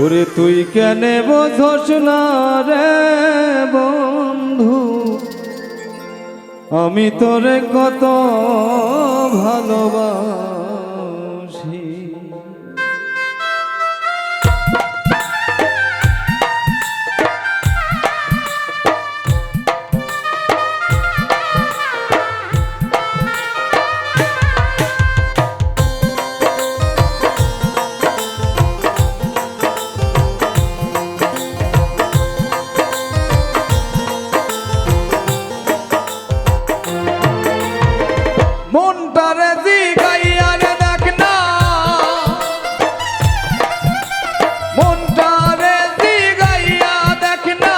ওরে তুই কেনে বোঝস না রে বন্ধু, আমি তোরে কত ভালোবাসি। মনটারে জিগাইয়া রে দেখ না, মনটারে জিগাইয়া দেখ না,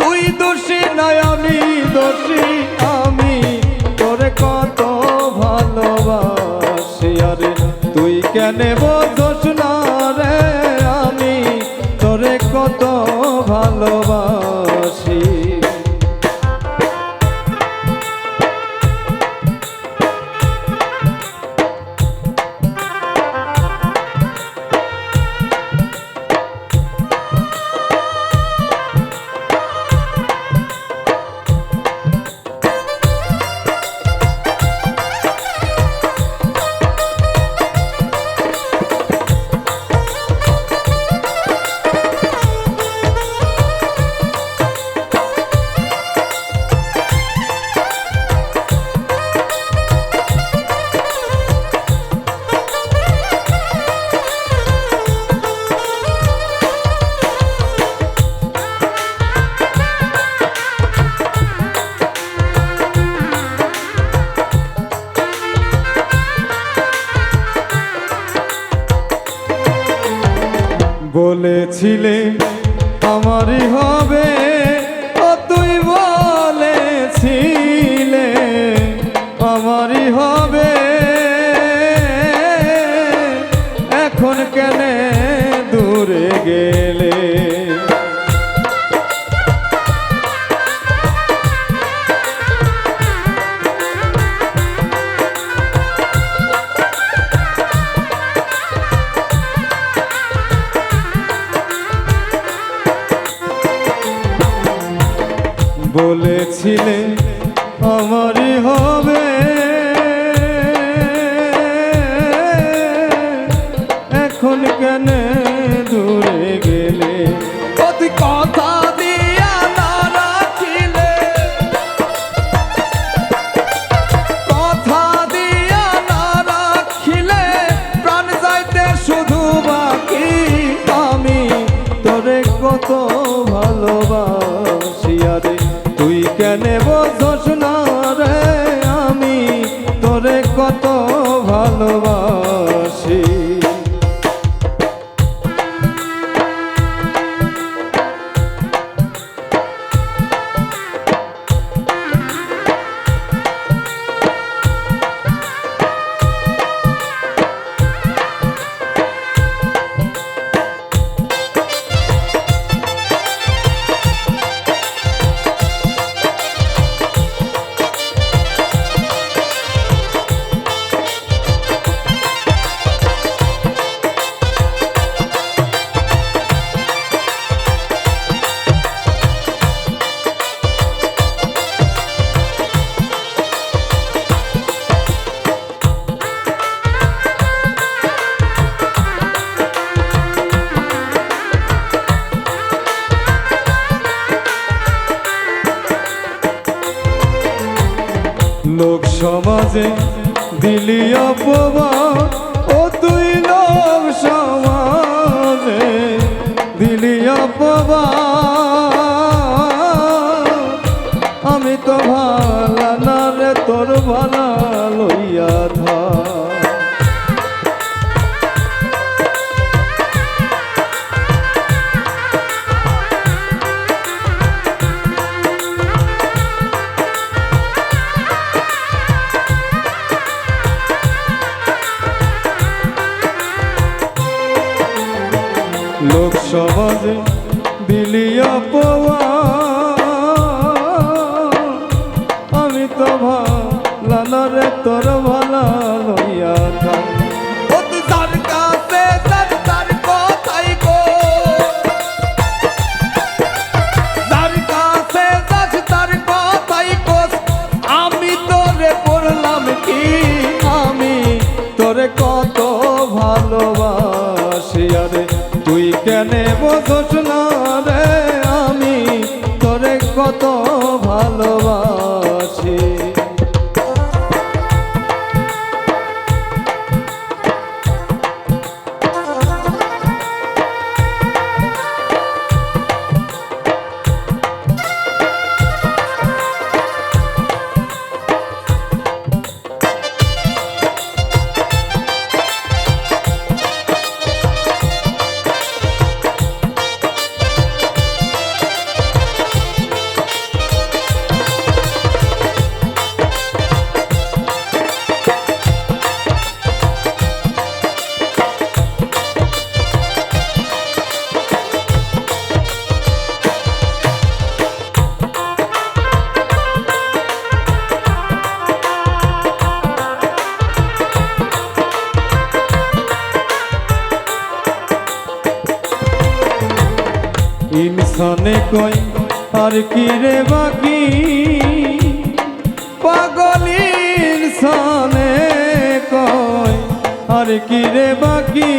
তুই দোষী নয় আমি দোষী, আমি তোরে কত ভালোবাসি। আরে তুই কেনে বোঝস না রে, আমি তোরে কত ভালোবাসি। বলেছিলে আমারই হবে, ও তুই বলেছিলে আমারই হবে, এখন কেনে দূরে গেলে। বলেছিলে আমারই হবে, এখন কেন দূরে গেলে। তুই কথা দিয়া না রাখিলে, কথা দিয়া না রাখিলে, প্রাণ যাইতে শুধু বাকি, আমি তোরে কত ভালোবাসি। আরে তুই কেনে বোঝস না রে, আমি তোরে কত ভালোবাসি। লোক সমাজে দিলি অপমান, ও তুই লোক সমাজে দিলি অপমান, আমি তো ভালা না রে তোর ভালা লইয়া ধর। লোক সমাজে দিলি অপমান, আমি তো ভালা না রে তোর ভালা লইয়া থাক। ও তুই তার কাছে তার কথাই গো ভালোবাসি আরে তুই কেনে বোঝস না রে আমি তোরে কত ভালোবাসি। ইনসানে কই আর কি রে বাকি পাগল ইনসানে কই আর কি রে বাকি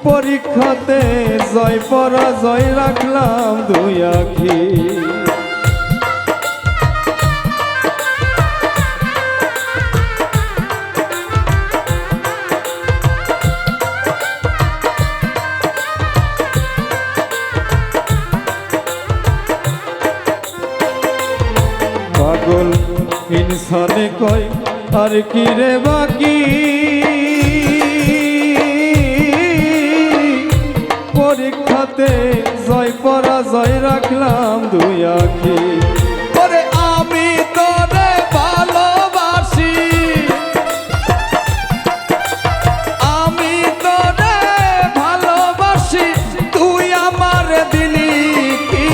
পরীক্ষাতে জয় পরাজয় রাখলাম দুই আখি। পাগল ইনসানে কয় আর কি রে বাকি পরীক্ষাতে জয় পরাজয় রাখলাম দুই আখি। ওরে আমি তোরে ভালোবাসি আমি তোরে ভালোবাসি তুই আমার দিলি কি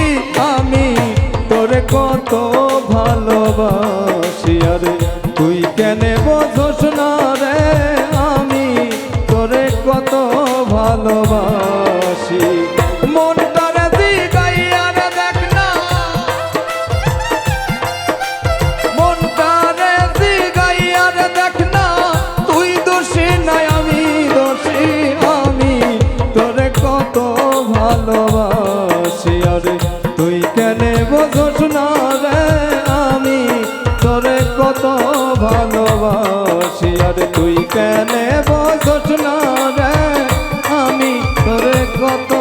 আমি তোরে কত ভালোবাসি আরে তুই কেনে বোঝস না রে আমি তোরে কত ভালোবাসি। মনটারে দিগাইয়া রে দেখ না মনটারে দিগাইয়া রে দেখ না তুই দোষী নাই আমি দোষী আমি তোরে কত ভালোবাসি আরে তুই কেনে বোঝস না রে আমি তোরে কত ভালোবাসি আরে তুই কেনে বোঝস না রে আমি তোরে কত